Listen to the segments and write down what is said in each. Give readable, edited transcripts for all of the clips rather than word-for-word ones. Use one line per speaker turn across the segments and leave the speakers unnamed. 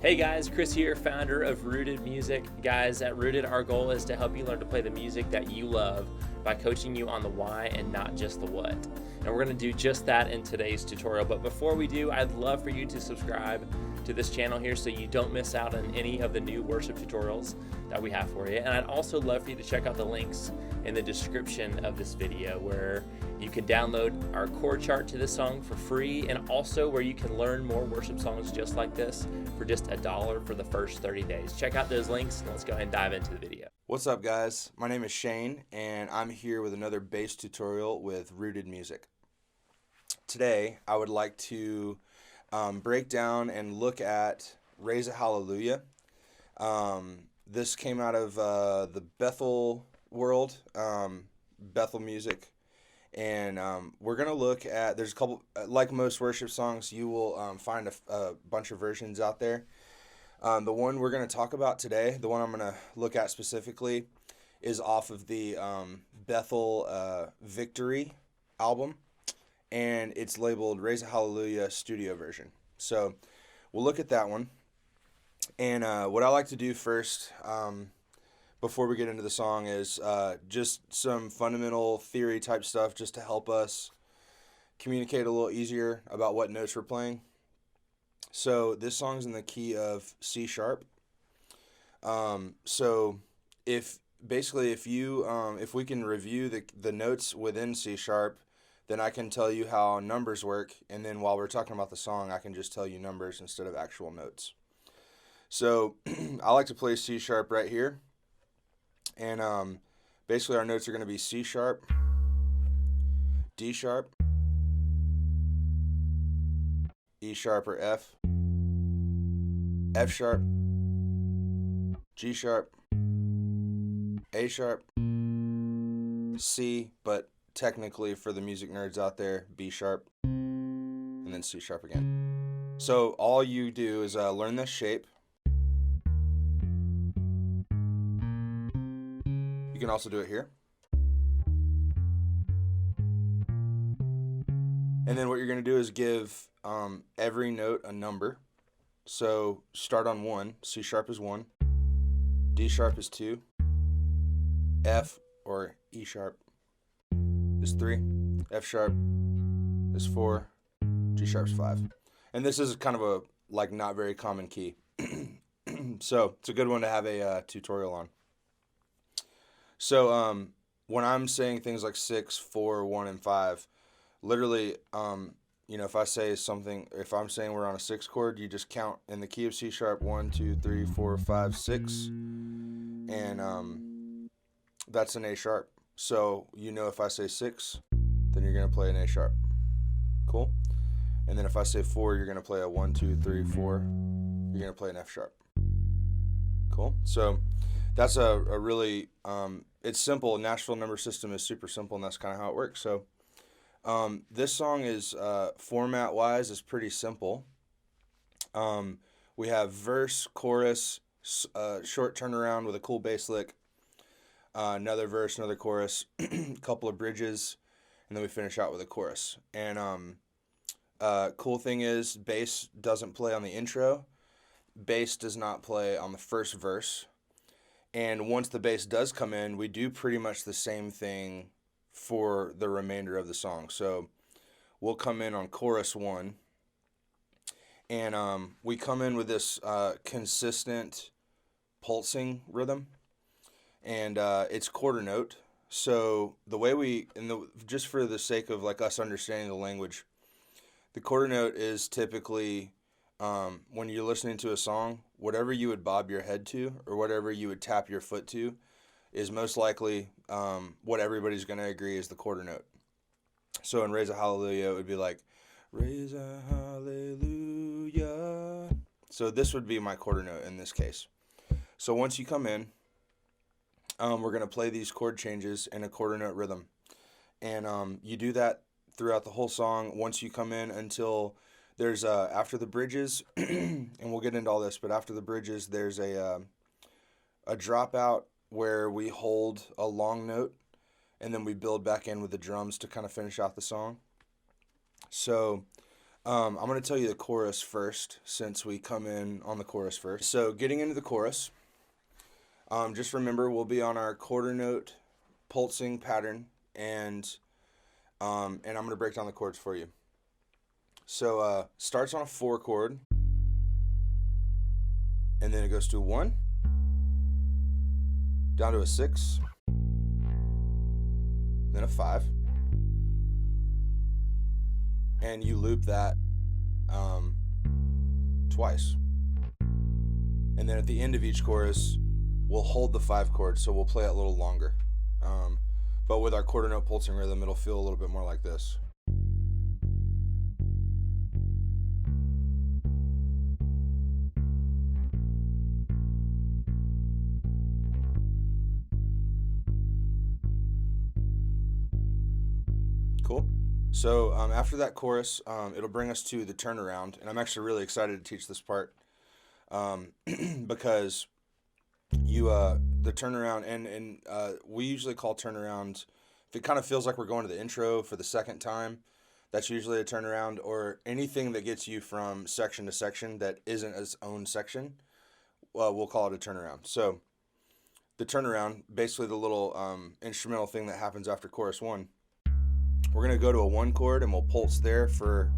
Hey guys, Chris here, founder of Rooted Music. Guys, at Rooted, our goal is to help you learn to play the music that you love by coaching you on the why and not just the what. And we're going to do just that in today's tutorial. But before we do, I'd love for you to subscribe to this channel here so you don't miss out on any of the new worship tutorials that we have for you. And I'd also love for you to check out the links in the description of this video where you can download our chord chart to this song for free, and also where you can learn more worship songs just like this for just $1 for the first 30 days. Check out those links and let's go ahead and dive into the video.
What's up, guys? My name is Shane and I'm here with another bass tutorial with Rooted Music. Today I would like to break down and look at Raise a Hallelujah. This came out of the Bethel world, Bethel music. And we're going to look at, there's a couple, like most worship songs, you will find a bunch of versions out there. The one we're going to talk about today, the one I'm going to look at specifically, is off of the Bethel Victory album. And it's labeled Raise a Hallelujah Studio Version. So we'll look at that one. And what I like to do first, before we get into the song, is just some fundamental theory type stuff just to help us communicate a little easier about what notes we're playing. So this song's in the key of C sharp. So if we can review the notes within C sharp, then I can tell you how numbers work, and then while we're talking about the song, I can just tell you numbers instead of actual notes. So I like to play C sharp right here. And basically our notes are going to be C sharp, D sharp, E sharp or F, F sharp, G sharp, A sharp, C, but technically for the music nerds out there, B sharp, and then C sharp again. So all you do is learn this shape. You can also do it here. And then what you're going to do is give every note a number. So start on 1. C sharp is 1. D sharp is 2. F or E sharp is 3. F sharp is 4. G sharp is 5. And this is kind of a not very common key. So it's a good one to have a tutorial on. So when I'm saying things like 6, 4, 1, and 5, literally, if I say something, if I'm saying we're on a 6 chord, you just count in the key of C sharp 1, 2, 3, 4, 5, 6, and that's an A sharp. So if I say 6, then you're going to play an A sharp. Cool? And then if I say 4, you're going to play a 1, 2, 3, 4. You're going to play an F sharp. Cool? So that's a really, it's simple. Nashville number system is super simple, and that's kind of how it works. So this song is, format-wise, is pretty simple. We have verse, chorus, short turnaround with a cool bass lick, another verse, another chorus, a couple of bridges, and then we finish out with a chorus. And cool thing is, bass doesn't play on the intro. Bass does not play on the first verse. And once the bass does come in, we do pretty much the same thing for the remainder of the song. So we'll come in on chorus 1, and we come in with this consistent pulsing rhythm, and it's quarter note. So the way just for the sake of us understanding the language, the quarter note is typically, when you're listening to a song, whatever you would bob your head to or whatever you would tap your foot to is most likely what everybody's going to agree is the quarter note. So in Raise a Hallelujah, it would be like, Raise a Hallelujah. So this would be my quarter note in this case. So once you come in, we're going to play these chord changes in a quarter note rhythm. And you do that throughout the whole song once you come in until there's after the bridges, and we'll get into all this, but after the bridges, there's a dropout where we hold a long note, and then we build back in with the drums to kind of finish out the song. So I'm going to tell you the chorus first, since we come in on the chorus first. So getting into the chorus, just remember we'll be on our quarter note pulsing pattern, and I'm going to break down the chords for you. So starts on a 4 chord, and then it goes to a 1, down to a 6, then a 5, and you loop that twice. And then at the end of each chorus, we'll hold the 5 chord, so we'll play it a little longer. But with our quarter note pulsing rhythm, it'll feel a little bit more like this. Cool. So after that chorus, it'll bring us to the turnaround, and I'm actually really excited to teach this part because the turnaround, and we usually call turnaround, if it kind of feels like we're going to the intro for the second time, that's usually a turnaround, or anything that gets you from section to section that isn't its own section, we'll call it a turnaround. So the turnaround, basically the little instrumental thing that happens after chorus 1, we're going to go to a 1 chord and we'll pulse there for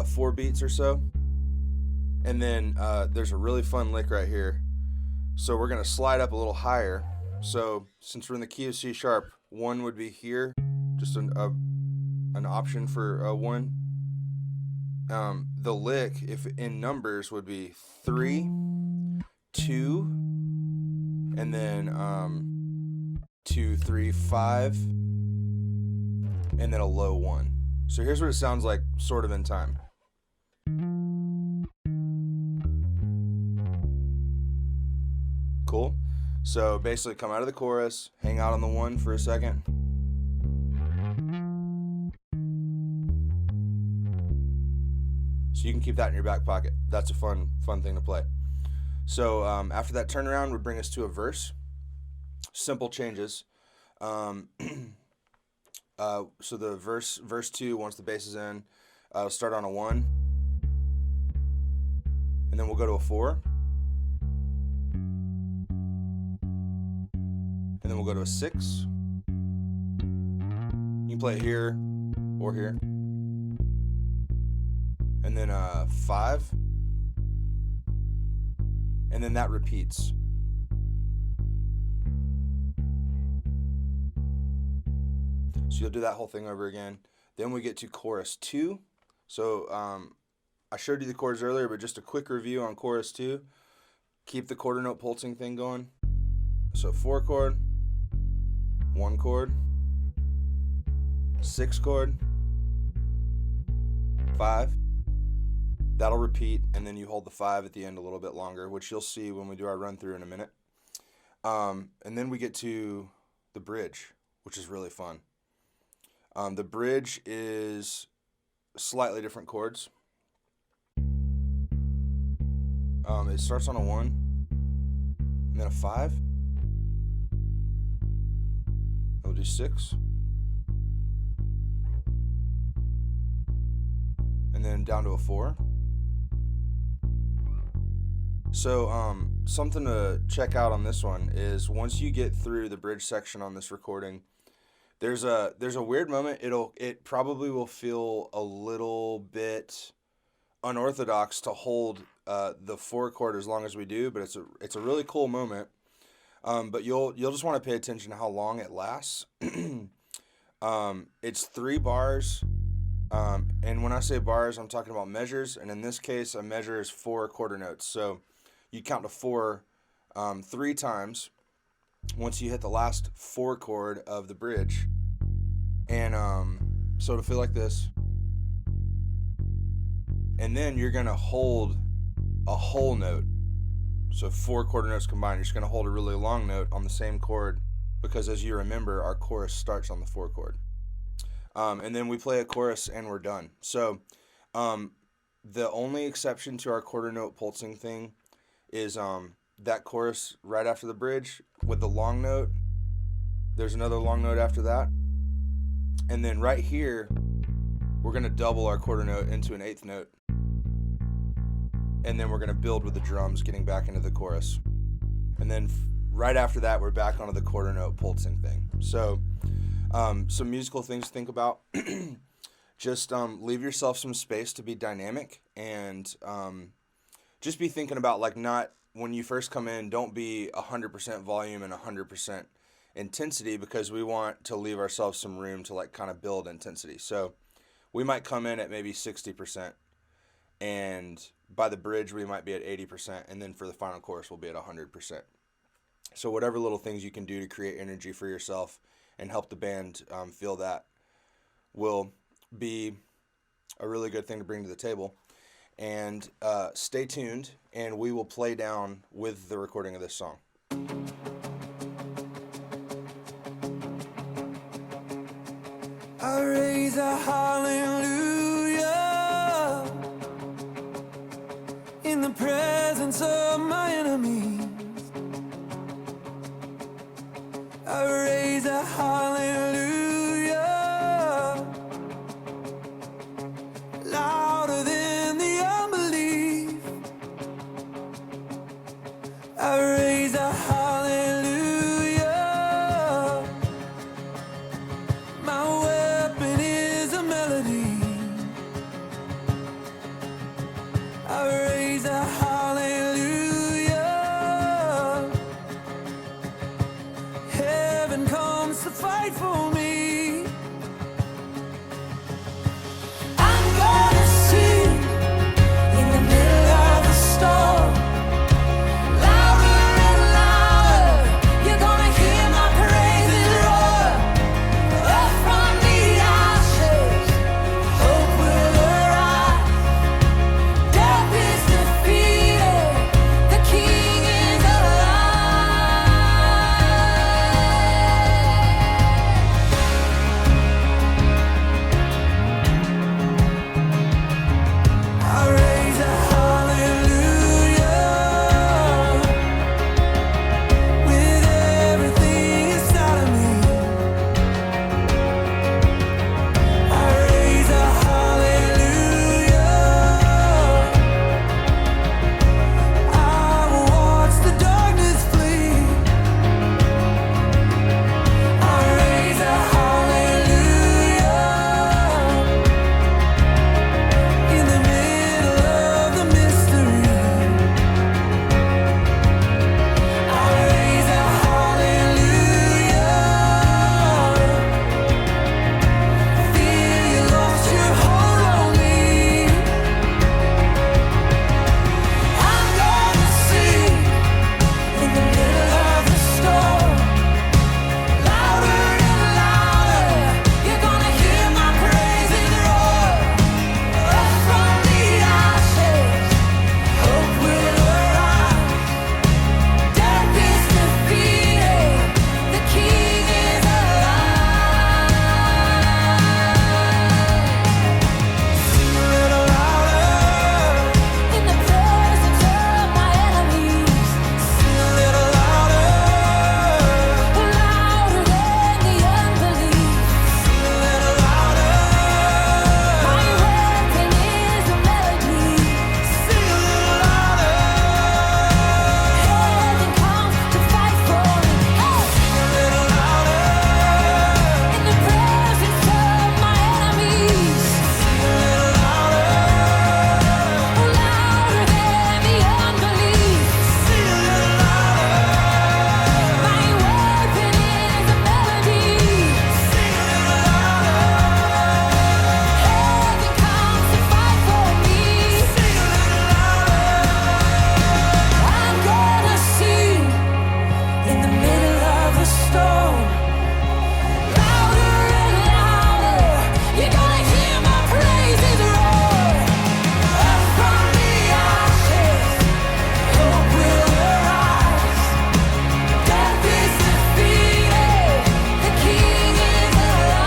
4 beats or so. And then there's a really fun lick right here. So we're going to slide up a little higher. So since we're in the key of C sharp, 1 would be here, just an option for 1. The lick, if in numbers, would be 3, 2, and then 2, 3, 5, and then a low 1. So here's what it sounds like sort of in time. Cool. So basically come out of the chorus, hang out on the 1 for a second. So you can keep that in your back pocket. That's a fun thing to play. So after that turnaround would bring us to a verse. Simple changes. So the verse 2, once the bass is in, start on a 1, and then we'll go to a 4, and then we'll go to a 6. You can play it here or here, and then 5, and then that repeats. So you'll do that whole thing over again. Then we get to chorus 2. So I showed you the chords earlier, but just a quick review on chorus 2. Keep the quarter note pulsing thing going. So 4 chord, 1 chord, 6 chord, 5. That'll repeat, and then you hold the 5 at the end a little bit longer, which you'll see when we do our run through in a minute. And then we get to the bridge, which is really fun. The bridge is slightly different chords. It starts on a 1, and then a 5. We'll do 6. And then down to a 4. So something to check out on this one is once you get through the bridge section on this recording, there's a weird moment. It probably will feel a little bit unorthodox to hold the 4 chord as long as we do, but it's a really cool moment. But you'll just want to pay attention to how long it lasts. It's 3 bars, and when I say bars, I'm talking about measures. And in this case, a measure is 4 quarter notes. So you count to 4 3 times once you hit the last 4 chord of the bridge. And so it'll feel like this. And then you're going to hold a whole note. So 4 quarter notes combined. You're just going to hold a really long note on the same chord because, as you remember, our chorus starts on the 4 chord. And then we play a chorus and we're done. So the only exception to our quarter note pulsing thing is that chorus right after the bridge with the long note. There's another long note after that. And then right here, we're going to double our quarter note into an eighth note. And then we're going to build with the drums, getting back into the chorus. And then right after that, we're back onto the quarter note pulsing thing. So some musical things to think about. Just leave yourself some space to be dynamic, and just be thinking about, like, not when you first come in, don't be 100% volume and 100% intensity, because we want to leave ourselves some room to, like, kind of build intensity. So we might come in at maybe 60%, and by the bridge we might be at 80%, and then for the final chorus we'll be at 100%. So whatever little things you can do to create energy for yourself and help the band feel that will be a really good thing to bring to the table. And stay tuned, and we will play down with the recording of this song.
I raise a hallelujah in the presence of my enemies. I raise a hallelujah louder than the unbelief. I raise a hallelujah. My weapon is a melody. I raise a hallelujah. Heaven comes to fight for me. I'm gonna sing in the middle of the storm. Louder and louder, you're gonna hear my praises roar. Up from the ashes, hope will arise. Death is defeated, the King is alive. I raise a hallelujah with everything inside of me. I raise a hallelujah. I will watch the darkness flee. I raise a hallelujah in the middle of the mystery. I raise a hallelujah. Feel you lost your hold on me. I'm gonna sing in the middle of the storm. Louder and louder, you're gonna hear my praises roar. Up from the ashes, hope will arise. Death is defeated, the King is alive. Sing a little louder in the presence of my enemies. Sing a little louder, louder than the unbelief. Sing a little louder, my weapon is a melody. Sing a little louder, heaven comes to fight for me. Sing a little louder in the presence of my enemies. Sing a little louder, louder than the unbelief. Sing a little louder, my weapon is a melody. Sing a little louder, heaven comes to fight for me. Sing a little louder, I'm gonna sing in the middle of the storm. Louder and louder, you're gonna hear my praises roar. Up from the ashes, hope will arise. Death is defeated, the King is alive.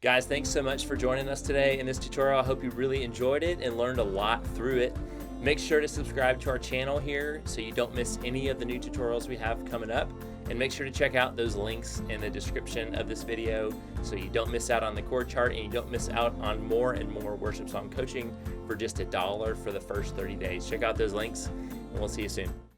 Guys, thanks so much for joining us today in this tutorial. I hope you really enjoyed it and learned a lot through it. Make sure to subscribe to our channel here so you don't miss any of the new tutorials we have coming up. And make sure to check out those links in the description of this video so you don't miss out on the chord chart and you don't miss out on more and more worship song coaching for just $1 for the first 30 days. Check out those links and we'll see you soon.